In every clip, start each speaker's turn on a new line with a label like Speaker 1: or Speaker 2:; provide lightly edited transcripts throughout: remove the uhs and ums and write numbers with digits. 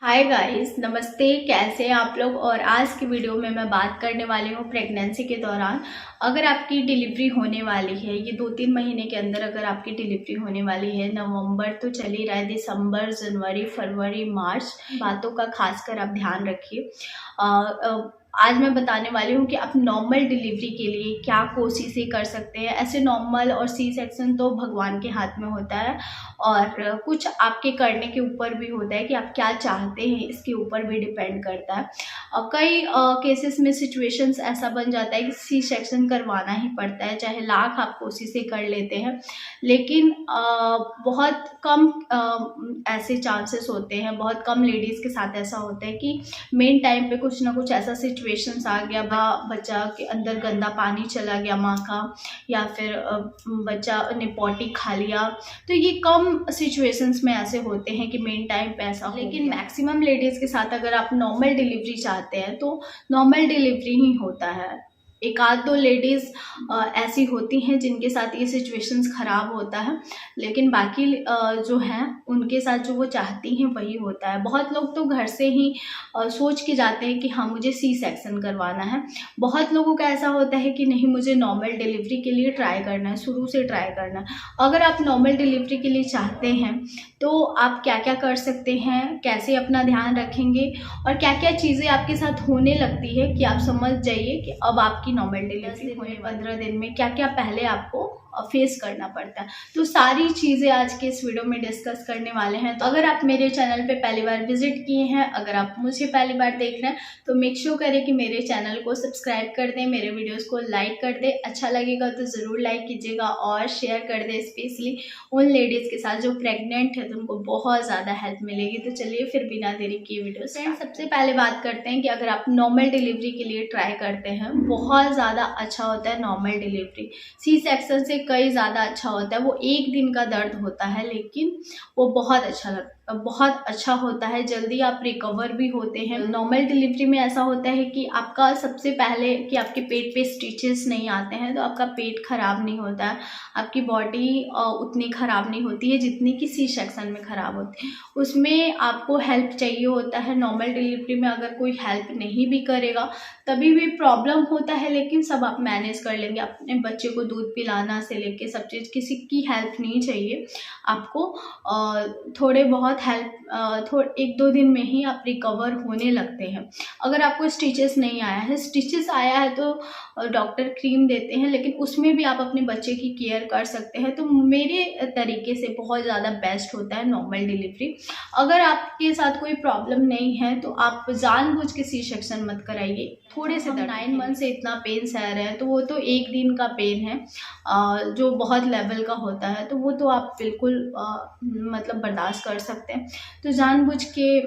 Speaker 1: Hi guys, नमस्ते। कैसे हैं आप लोग। और आज की वीडियो में मैं बात करने वाली हूँ प्रेगनेंसी के दौरान अगर आपकी डिलीवरी होने वाली है, ये 2-3 महीने के अंदर अगर आपकी डिलीवरी होने वाली है, नवंबर तो चल ही रहा है, दिसंबर, जनवरी, फरवरी, मार्च, बातों का खासकर आप ध्यान रखिए। आज मैं बताने वाली हूँ कि आप नॉर्मल डिलीवरी के लिए क्या कोशिशें कर सकते हैं। ऐसे नॉर्मल और सी सेक्शन तो भगवान के हाथ में होता है और कुछ आपके करने के ऊपर भी होता है कि आप क्या चाहते हैं, इसके ऊपर भी डिपेंड करता है। कई केसेस में सिचुएशंस ऐसा बन जाता है कि सी सेक्शन करवाना ही पड़ता है, चाहे लाख आप कोशिशें कर लेते हैं, लेकिन बहुत कम ऐसे चांसेस होते हैं, बहुत कम लेडीज़ के साथ ऐसा होता है कि मेन टाइम पे कुछ ना कुछ ऐसा सिचुएशंस आ गया, बच्चा के अंदर गंदा पानी चला गया माँ का, या फिर बच्चा ने पॉटी खा लिया। तो ये कम सिचुएशंस में ऐसे होते हैं कि मेन टाइम पे ऐसा हो, लेकिन मैक्सिमम लेडीज़ के साथ अगर आप नॉर्मल डिलीवरी चाहते हैं तो नॉर्मल डिलीवरी ही होता है। एक आध दो लेडीज़ ऐसी होती हैं जिनके साथ ये सिचुएशंस ख़राब होता है, लेकिन बाकी जो हैं उनके साथ जो वो चाहती हैं वही होता है। बहुत लोग तो घर से ही सोच के जाते हैं कि हाँ मुझे सी सेक्शन करवाना है। बहुत लोगों का ऐसा होता है कि नहीं, मुझे नॉर्मल डिलीवरी के लिए ट्राई करना है, शुरू से ट्राई करना है। अगर आप नॉर्मल डिलीवरी के लिए चाहते हैं तो आप क्या क्या कर सकते हैं, कैसे अपना ध्यान रखेंगे और क्या क्या चीज़ें आपके साथ होने लगती है कि आप समझ जाइए कि अब आपकी नॉर्मल डिलीवरी होने 15 दिन में क्या क्या पहले आपको फेस करना पड़ता है। तो सारी चीज़ें आज के इस वीडियो में डिस्कस करने वाले हैं। तो अगर आप मेरे चैनल पे पहली बार विजिट किए हैं, अगर आप मुझे पहली बार देख रहे हैं तो मेक श्योर करें कि मेरे चैनल को सब्सक्राइब कर दें, मेरे वीडियोस को लाइक कर दें। अच्छा लगेगा तो ज़रूर लाइक कीजिएगा और शेयर कर दें, स्पेशली उन लेडीज़ के साथ जो प्रेग्नेंट है, तो उनको बहुत ज़्यादा हेल्प मिलेगी। तो चलिए फिर बिना देरी किए वीडियो स्टार्ट। सबसे पहले बात करते हैं कि अगर आप नॉर्मल डिलीवरी के लिए ट्राई करते हैं, बहुत ज़्यादा अच्छा होता है नॉर्मल डिलीवरी। सी सेक्शन से कई ज़्यादा अच्छा होता है। वो एक दिन का दर्द होता है लेकिन वो बहुत अच्छा होता है, जल्दी आप रिकवर भी होते हैं। नॉर्मल डिलीवरी में ऐसा होता है कि आपका सबसे पहले कि आपके पेट पे स्टिचेस नहीं आते हैं, तो आपका पेट खराब नहीं होता है, आपकी बॉडी उतनी ख़राब नहीं होती है जितनी कि सी सेक्शन में ख़राब होती है। उसमें आपको हेल्प चाहिए होता है। नॉर्मल डिलीवरी में अगर कोई हेल्प नहीं भी करेगा तभी भी प्रॉब्लम होता है, लेकिन सब आप मैनेज कर लेंगे। अपने बच्चे को दूध पिलाना से लेके सब चीज़, किसी की हेल्प नहीं चाहिए आपको। थोड़े बहुत हेल्प 1-2 दिन में ही आप रिकवर होने लगते हैं। अगर आपको स्टिचेस नहीं आया है, स्टिचेस आया है तो डॉक्टर क्रीम देते हैं, लेकिन उसमें भी आप अपने बच्चे की केयर कर सकते हैं। तो मेरे तरीके से बहुत ज़्यादा बेस्ट होता है नॉर्मल डिलीवरी। अगर आपके साथ कोई प्रॉब्लम नहीं है तो आप जानबूझ के सी सेक्शन मत कराइए। थोड़े से 9 मंथ से इतना पेन सह रहे हैं तो वो तो एक दिन का पेन है जो बहुत लेवल का होता है, तो वो तो आप बिल्कुल मतलब बर्दाश्त कर सकते हैं। तो जानबूझ के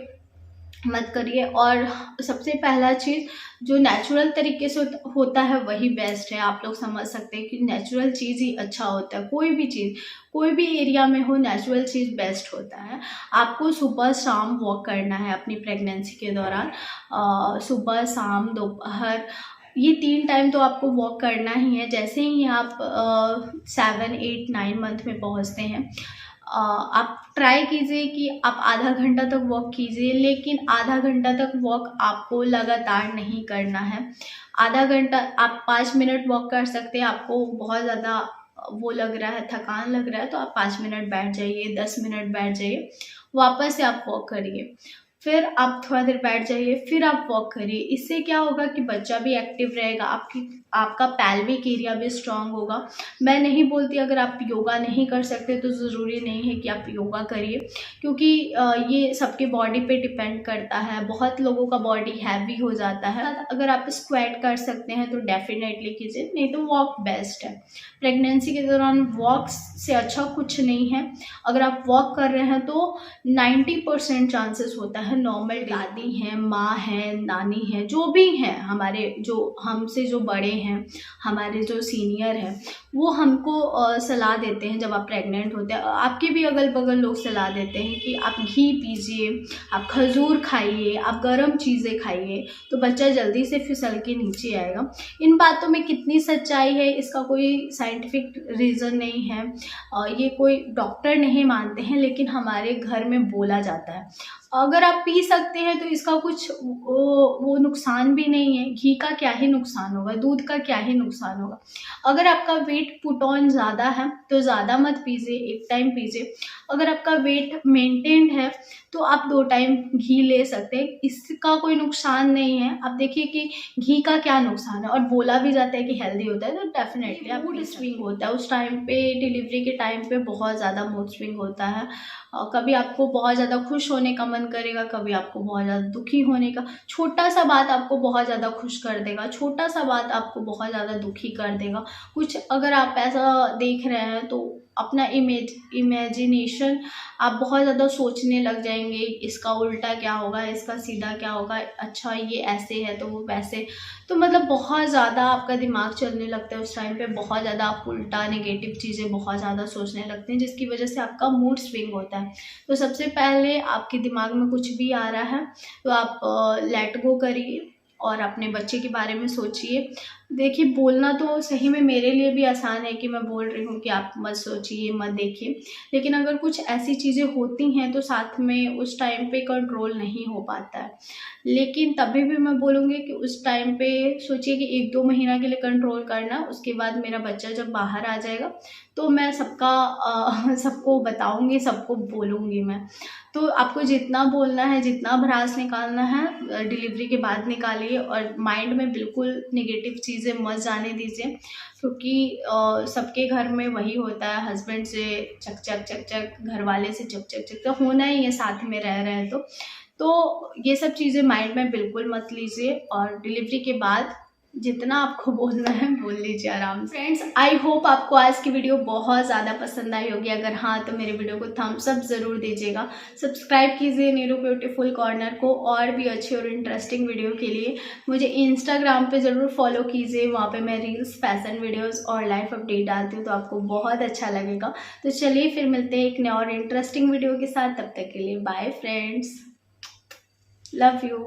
Speaker 1: मत करिए। और सबसे पहला चीज़ जो नेचुरल तरीके से होता है वही बेस्ट है। आप लोग समझ सकते हैं कि नेचुरल चीज़ ही अच्छा होता है। कोई भी चीज़, कोई भी एरिया में हो, नेचुरल चीज़ बेस्ट होता है। आपको सुबह शाम वॉक करना है अपनी प्रेगनेंसी के दौरान। सुबह शाम दोपहर, ये 3 टाइम तो आपको वॉक करना ही है। जैसे ही आप 7, 8, 9 मंथ में पहुंचते हैं, आप ट्राई कीजिए कि आप आधा घंटा तक वॉक कीजिए, लेकिन आधा घंटा तक वॉक आपको लगातार नहीं करना है। आधा घंटा आप 5 मिनट वॉक कर सकते हैं। आपको बहुत ज़्यादा वो लग रहा है, थकान लग रहा है, तो आप 5 मिनट बैठ जाइए, 10 मिनट बैठ जाइए, वापस से आप वॉक करिए, फिर आप थोड़ा देर बैठ जाइए, फिर आप वॉक करिए। इससे क्या होगा कि बच्चा भी एक्टिव रहेगा, आपका पैल्विक एरिया भी स्ट्रांग होगा। मैं नहीं बोलती अगर आप योगा नहीं कर सकते तो ज़रूरी नहीं है कि आप योगा करिए, क्योंकि ये सबके बॉडी पे डिपेंड करता है। बहुत लोगों का बॉडी हैवी हो जाता है। अगर आप स्क्वाट कर सकते हैं तो डेफिनेटली कीजिए, नहीं तो वॉक बेस्ट है। प्रेगनेंसी के दौरान वॉक से अच्छा कुछ नहीं है। अगर आप वॉक कर रहे हैं तो 90% चांसेस होता है नॉर्मल दादी हैं, माँ हैं, नानी हैं, जो भी हैं, हमारे जो हमसे जो बड़े हैं, हमारे जो सीनियर हैं, वो हमको सलाह देते हैं जब आप प्रेग्नेंट होते हैं। आपके भी अगल बगल लोग सलाह देते हैं कि आप घी पीजिए, आप खजूर खाइए, आप गर्म चीज़ें खाइए, तो बच्चा जल्दी से फिसल के नीचे आएगा। इन बातों में कितनी सच्चाई है इसका कोई साइंटिफिक रीज़न नहीं है, ये कोई डॉक्टर नहीं मानते हैं, लेकिन हमारे घर में बोला जाता है। अगर आप पी सकते हैं तो इसका कुछ वो नुकसान भी नहीं है। घी का क्या ही नुकसान होगा, दूध का क्या ही नुकसान होगा। अगर आपका वेट पुट ऑन ज़्यादा है तो ज़्यादा मत पीजिए, एक टाइम पीजिए। अगर आपका वेट मेंटेन्ड है तो आप 2 टाइम घी ले सकते हैं, इसका कोई नुकसान नहीं है। अब देखिए कि घी का क्या नुकसान है, और बोला भी जाता है कि हेल्दी होता है, तो डेफिनेटली आप मूड स्विंग होता है उस टाइम पे, डिलीवरी के टाइम पे बहुत ज़्यादा मूड स्विंग होता है। कभी आपको बहुत ज़्यादा खुश होने का मन करेगा, कभी आपको बहुत ज़्यादा दुखी होने का। छोटा सा बात आपको बहुत ज़्यादा खुश कर देगा, छोटा सा बात आपको बहुत ज़्यादा दुखी कर देगा। कुछ अगर आप ऐसा देख रहे हैं तो अपना इमेजिनेशन आप बहुत ज़्यादा सोचने लग जाएंगे, इसका उल्टा क्या होगा, इसका सीधा क्या होगा, अच्छा ये ऐसे है तो वो वैसे। तो मतलब बहुत ज़्यादा आपका दिमाग चलने लगता है उस टाइम पे, बहुत ज़्यादा आप उल्टा नेगेटिव चीज़ें बहुत ज़्यादा सोचने लगते हैं, जिसकी वजह से आपका मूड स्विंग होता है। तो सबसे पहले आपके दिमाग में कुछ भी आ रहा है तो आप लेट गो करिए और अपने बच्चे के बारे में सोचिए। देखिए, बोलना तो सही में मेरे लिए भी आसान है कि मैं बोल रही हूँ कि आप मत सोचिए, मत देखिए, लेकिन अगर कुछ ऐसी चीज़ें होती हैं तो साथ में उस टाइम पे कंट्रोल नहीं हो पाता है। लेकिन तभी भी मैं बोलूँगी कि उस टाइम पे सोचिए कि 1-2 महीना के लिए कंट्रोल करना, उसके बाद मेरा बच्चा जब बाहर आ जाएगा तो मैं सबको बताऊँगी, सबको बोलूँगी मैं। तो आपको जितना बोलना है, जितना भड़ास निकालना है डिलीवरी के बाद निकालिए, और माइंड में बिल्कुल नेगेटिव चीज़ें मत जाने दीजिए, क्योंकि सबके घर में वही होता है, हस्बैंड से चक चक चक चक, घर वाले से चक चक चक, तो होना ही है, साथ में रह रहे हैं तो ये सब चीज़ें माइंड में बिल्कुल मत लीजिए, और डिलीवरी के बाद जितना आपको बोलना है बोल लीजिए आराम से। फ्रेंड्स, आई होप आपको आज की वीडियो बहुत ज़्यादा पसंद आई होगी। अगर हाँ तो मेरे वीडियो को थम्स अप ज़रूर दीजिएगा, सब्सक्राइब कीजिए नीरू ब्यूटीफुल कॉर्नर को, और भी अच्छी और इंटरेस्टिंग वीडियो के लिए मुझे इंस्टाग्राम पे ज़रूर फॉलो कीजिए। वहाँ पे मैं रील्स, फैशन वीडियोज़ और लाइफ अपडेट डालती हूँ, तो आपको बहुत अच्छा लगेगा। तो चलिए फिर मिलते हैं एक नए और इंटरेस्टिंग वीडियो के साथ, तब तक के लिए बाय फ्रेंड्स, लव यू।